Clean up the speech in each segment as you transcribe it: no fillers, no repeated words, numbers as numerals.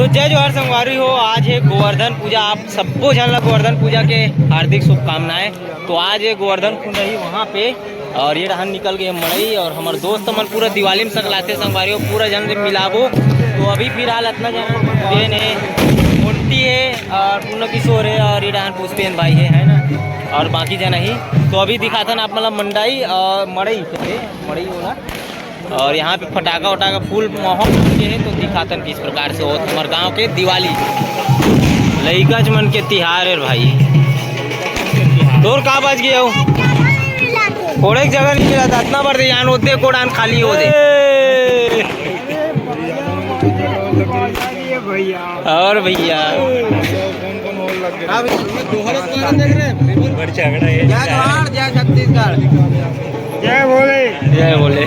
तो जय जोहार संगवारी हो। आज है गोवर्धन पूजा। आप सबको जानला गोवर्धन पूजा के हार्दिक शुभकामनाएं। तो आज है गोवर्धन कुंड रही वहाँ पे, और ये रहन निकल गए मड़ई, और हमारे दोस्त मन पूरा दिवाली में सकलाते संगवारी हो, पूरा जन से मिलाबो। तो अभी फिलहाल इतना जना बेन है, मुंटी है, और पूर्ण किशोर है, और ये रहन पुष्पेन भाई है ना, और बाकी जना ही। तो अभी दिखाता ना आप मतलब मंडाई और मड़ई मड़ई होगा, और यहाँ पे फटाका वटाका फूल माहौल के है। तो दिखातन किस प्रकार से हो हमारे गांव के दिवाली लइका मन के तिहार है भाई। तोर का बच गया हो कोड़े जगह नहीं मिला था इतना बढ़ यान होते कोड़ान खाली हो दे। और भैया जय छत्तीसगढ़ जय बोले जय बोले।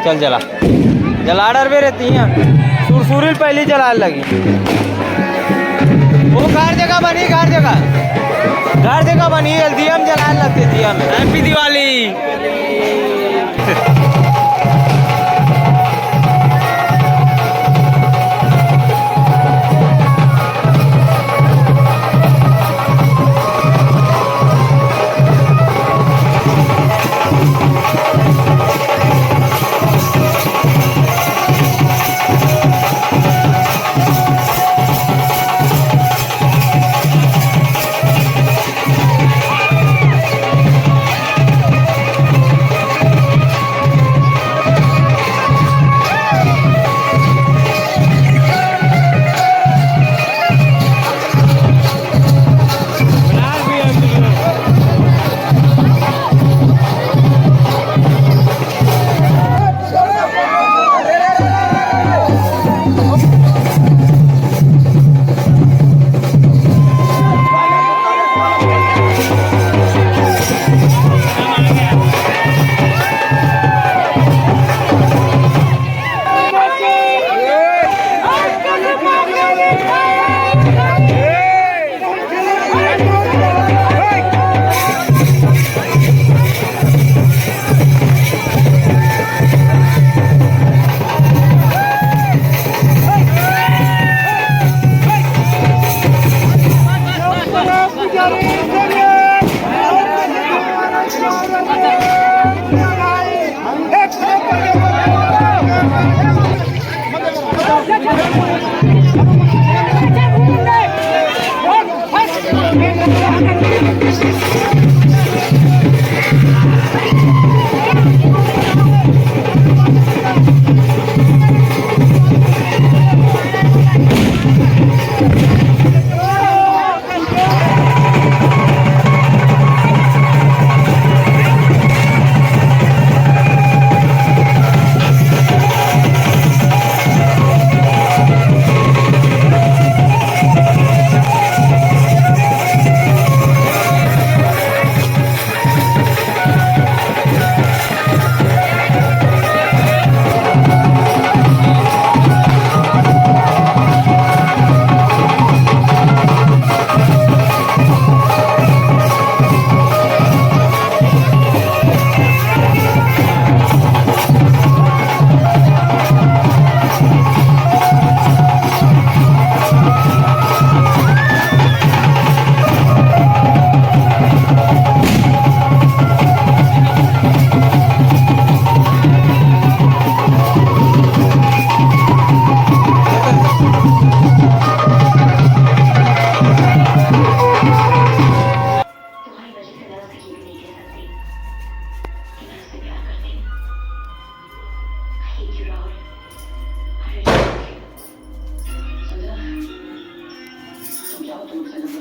चल जला जलाडर भी रहती है सुरसुरी पहली जलाने लगी। वो घर जगह बनी दिया में जलाने लगती दिया में। हैप्पी दिवाली।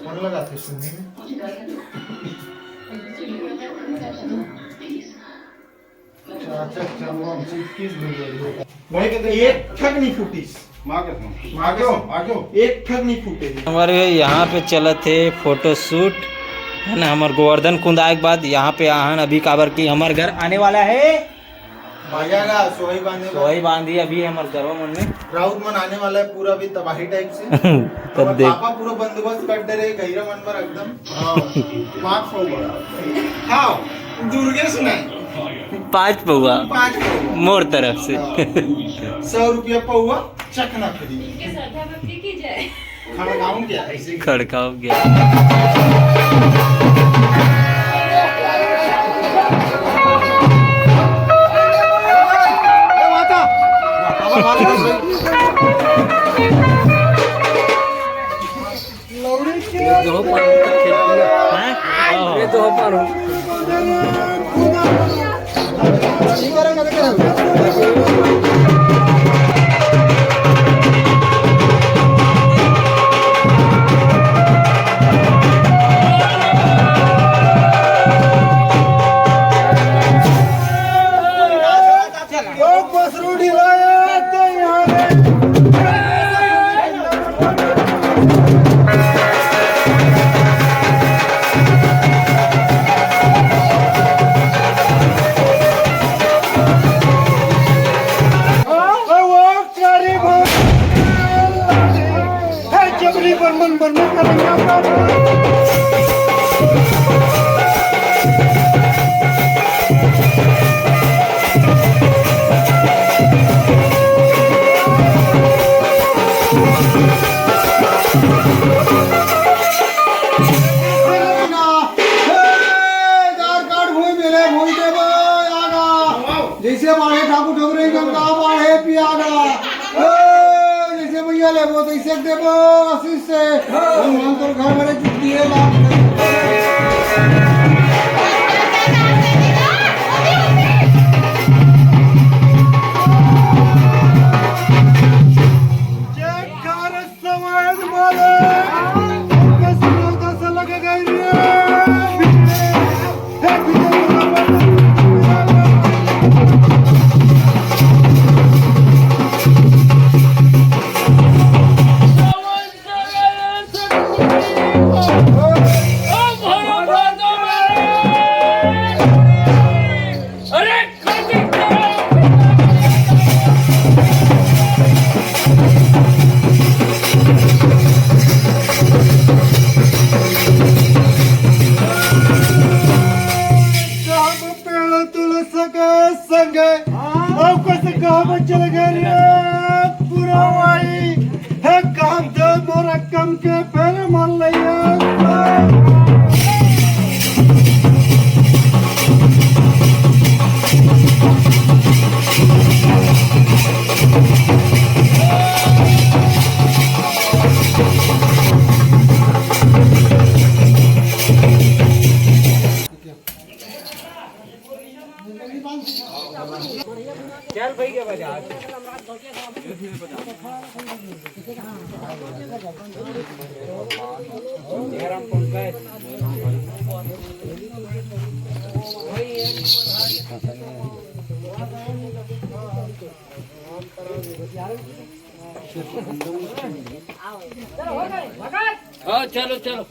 मन लगाते सुनने में। भाई कहते एक ठग नहीं फूटी, एक ठग नहीं फूटे। हमारे यहाँ पे चला थे फोटो शूट है ना। हमारे गोवर्धन कुंड आए के बाद यहाँ पे आहन अभी काबर की हमारे घर आने वाला है। सोई बांधी अभी हमारे घरों मन में राउत मन आने वाला है पूरा भी तबाही टाइप से। तब देख पापा पूरा बंदोबस्त कर दे रहे गहिरा मन पर एकदम। मार्क्स होगा हाँ दुर्गेश नहीं 5 पौआ 5 पौवा मोर तरफ से 100 रुपया पौवा चखना फ्री। खड़गाऊं क्या ऐसे खड़काओ गया। जैसे बाढ़े ठाकुर ठोकरे गंगा बाढ़े पियागा जैसे भैया ले वो तैसे देबो आशीष से हम तो घर वाले चुट्टी है चल गए पूरा वाई है काम दे मोरा कम के पहले मान लिया चल भाई के बाजार चलो चलो